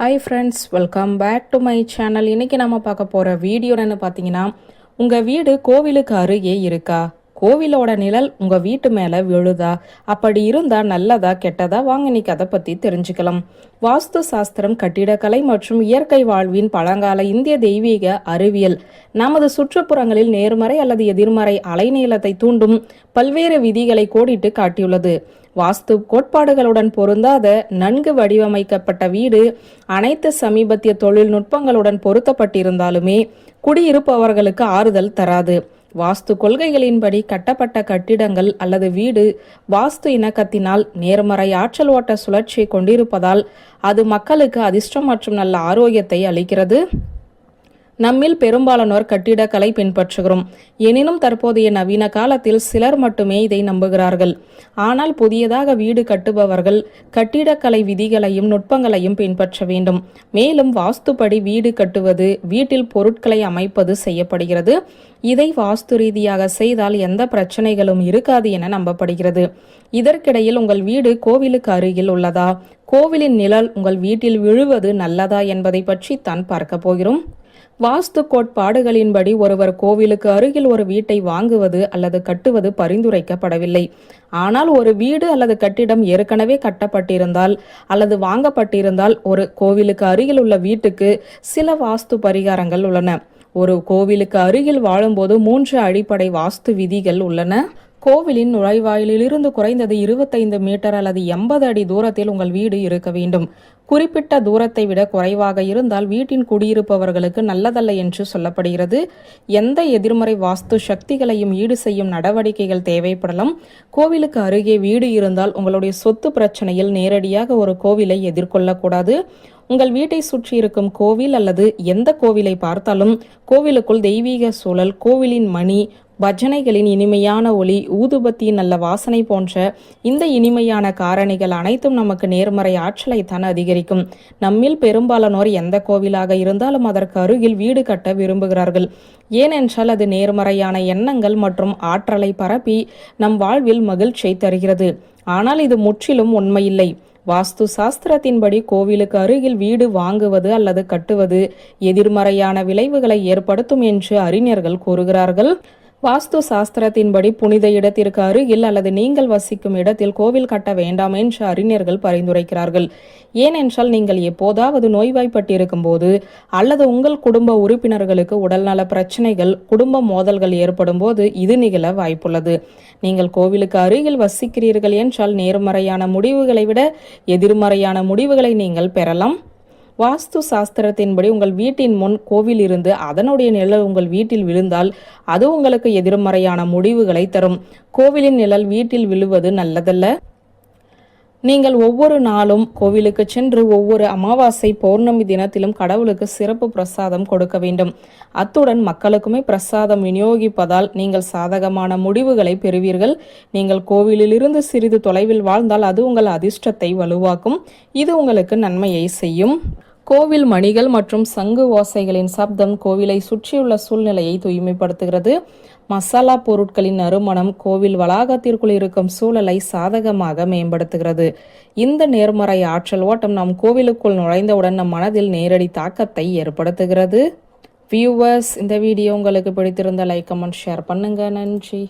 Hi friends, welcome back to my channel. இன்றைக்கி நம்ம பார்க்க போகிற வீடியோ என்ன பார்த்தீங்கன்னா, உங்கள் வீடு கோவிலுக்கு அருகே இருக்கா? கோவிலோட நிழல் உங்கள் வீட்டு மேலே விழுதா? அப்படி இருந்தால் நல்லதா கெட்டதா? வாங்க இன்னைக்கு அதை பற்றி தெரிஞ்சுக்கலாம். வாஸ்து சாஸ்திரம், கட்டிடக்கலை மற்றும் இயற்கை வாழ்வின் பழங்கால இந்திய தெய்வீக அறிவியல் நமது சுற்றுப்புறங்களில் நேர்மறை அல்லது எதிர்மறை அலைநீளத்தை தூண்டும் பல்வேறு விதிகளை கோடிட்டு காட்டியுள்ளது. வாஸ்து கோட்பாடுகளுடன் பொருந்தாத நன்கு வடிவமைக்கப்பட்ட வீடு அனைத்து சமீபத்திய தொழில்நுட்பங்களுடன் பொருத்தப்பட்டிருந்தாலுமே குடியிருப்பவர்களுக்கு ஆறுதல் தராது. வாஸ்து கொள்கைகளின்படி கட்டப்பட்ட கட்டிடங்கள் அல்லது வீடு வாஸ்து இணக்கத்தினால் நேர்மறை ஆற்றல் ஓட்ட சுழற்சியை கொண்டிருப்பதால் அது மக்களுக்கு அதிர்ஷ்டம் மற்றும் நல்ல ஆரோக்கியத்தை அளிக்கிறது. நம்மில் பெரும்பாலானோர் கட்டிடக்கலை பின்பற்றுகிறோம். எனினும் தற்போதைய நவீன காலத்தில் சிலர் மட்டுமே இதை நம்புகிறார்கள். ஆனால் புதியதாக வீடு கட்டுபவர்கள் கட்டிடக்கலை விதிகளையும் நுட்பங்களையும் பின்பற்ற வேண்டும். மேலும் வாஸ்துப்படி வீடு கட்டுவது, வீட்டில் பொருட்களை அமைப்பது செய்யப்படுகிறது. இதை வாஸ்து ரீதியாக செய்தால் எந்த பிரச்சனைகளும் இருக்காது என நம்பப்படுகிறது. இதற்கிடையில் உங்கள் வீடு கோவிலுக்கு அருகில் உள்ளதா? கோவிலின் நிழல் உங்கள் வீட்டில் விழுவது நல்லதா என்பதை பற்றி தான் பார்க்க போகிறோம். வாஸ்து கோட்பாடுகளின்படி ஒருவர் கோவிலுக்கு அருகில் ஒரு வீட்டை வாங்குவது அல்லது கட்டுவது பரிந்துரைக்கப்படவில்லை. ஆனால் ஒரு வீடு அல்லது கட்டிடம் ஏற்கனவே கட்டப்பட்டிருந்தால் அல்லது வாங்கப்பட்டிருந்தால் ஒரு கோவிலுக்கு அருகில் உள்ள வீட்டுக்கு சில வாஸ்து பரிகாரங்கள் உள்ளன. ஒரு கோவிலுக்கு அருகில் வாழும்போது 3 அடிப்படை வாஸ்து விதிகள் உள்ளன. கோவிலின் நுழைவாயிலிருந்து குறைந்தது 25 மீட்டர் அல்லது 80 அடி தூரத்தில் உங்கள் வீடு இருக்க வேண்டும். குறிப்பிட்ட தூரத்தை விட குறைவாக இருந்தால் வீட்டின் குடியிருப்பவர்களுக்கு நல்லதல்ல என்று சொல்லப்படுகிறது. எந்த எதிர்மறை வாஸ்து சக்திகளையும் ஈடு செய்யும் நடவடிக்கைகள் தேவைப்படலாம். கோவிலுக்கு அருகே வீடு இருந்தால் உங்களுடைய சொத்து பிரச்சனையில் நேரடியாக ஒரு கோவிலை எதிர்கொள்ளக்கூடாது. உங்கள் வீட்டை சுற்றி இருக்கும் கோவில் அல்லது எந்த கோவிலை பார்த்தாலும் கோவிலுக்குள் தெய்வீக சூழல், கோவிலின் மணி, பஜனைகளின் இனிமையான ஒளி, ஊதுபத்தியின் நல்ல வாசனை போன்ற இந்த இனிமையான காரணிகள் அனைத்தும் நமக்கு நேர்மறை ஆற்றலை தான் அதிகரிக்கும். நம்மில் பெரும்பாலானோர் எந்த கோவிலாக இருந்தாலும் அதற்கு அருகில் வீடு கட்ட விரும்புகிறார்கள். ஏனென்றால் அது நேர்மறையான எண்ணங்கள் மற்றும் ஆற்றலை பரப்பி நம் வாழ்வில் மகிழ்ச்சியை தருகிறது. ஆனால் இது முற்றிலும் உண்மையில்லை. வாஸ்து சாஸ்திரத்தின்படி கோவிலுக்கு அருகில் வீடு வாங்குவது அல்லது கட்டுவது எதிர்மறையான விளைவுகளை ஏற்படுத்தும் என்று அறிஞர்கள் கூறுகிறார்கள். வாஸ்து சாஸ்திரத்தின்படி புனித இடத்திற்கு அருகில் அல்லது நீங்கள் வசிக்கும் இடத்தில் கோவில் கட்ட வேண்டாம் என்று அறிஞர்கள் பரிந்துரைக்கிறார்கள். ஏனென்றால் நீங்கள் எப்போதாவது நோய்வாய்ப்பட்டிருக்கும் போது அல்லது உங்கள் குடும்ப உறுப்பினர்களுக்கு உடல்நல பிரச்சனைகள், குடும்ப மோதல்கள் ஏற்படும் போது இது நிகழ வாய்ப்புள்ளது. நீங்கள் கோவிலுக்கு அருகில் வசிக்கிறீர்கள் என்றால் நேர்மறையான முடிவுகளை விட எதிர்மறையான முடிவுகளை நீங்கள் பெறலாம். வாஸ்து சாஸ்திரத்தின்படி உங்கள் வீட்டின் முன் கோவில் இருந்து அதனுடைய நிழல் உங்கள் வீட்டில் விழுந்தால் அது உங்களுக்கு எதிர்மறையான முடிவுகளை தரும். கோவிலின் நிழல் வீட்டில் விழுவது நல்லதல்ல. நீங்கள் ஒவ்வொரு நாளும் கோவிலுக்கு சென்று ஒவ்வொரு அமாவாசை, பௌர்ணமி தினத்திலும் கடவுளுக்கு சிறப்பு பிரசாதம் கொடுக்க வேண்டும். அத்துடன் மக்களுக்குமே பிரசாதம் விநியோகிப்பதால் நீங்கள் சாதகமான முடிவுகளை பெறுவீர்கள். நீங்கள் கோவிலிலிருந்து சிறிது தொலைவில் வாழ்ந்தால் அது உங்கள் அதிர்ஷ்டத்தை வலுவாக்கும். இது உங்களுக்கு நன்மையை செய்யும். கோவில் மணிகள் மற்றும் சங்கு ஓசைகளின் சப்தம் கோவிலை சுற்றியுள்ள சூழ்நிலையை தூய்மைப்படுத்துகிறது. மசாலா பொருட்களின் நறுமணம் கோவில் வளாகத்திற்குள் இருக்கும் சூழலை சாதகமாக மேம்படுத்துகிறது. இந்த நேர்மறை ஆற்றல் ஓட்டம் நம் கோவிலுக்குள் நுழைந்தவுடன் நம் மனதில் நேரடி தாக்கத்தை ஏற்படுத்துகிறது. வியூவர்ஸ், இந்த வீடியோ உங்களுக்கு பிடித்திருந்த லைக், கமெண்ட், ஷேர் பண்ணுங்க. நன்றி.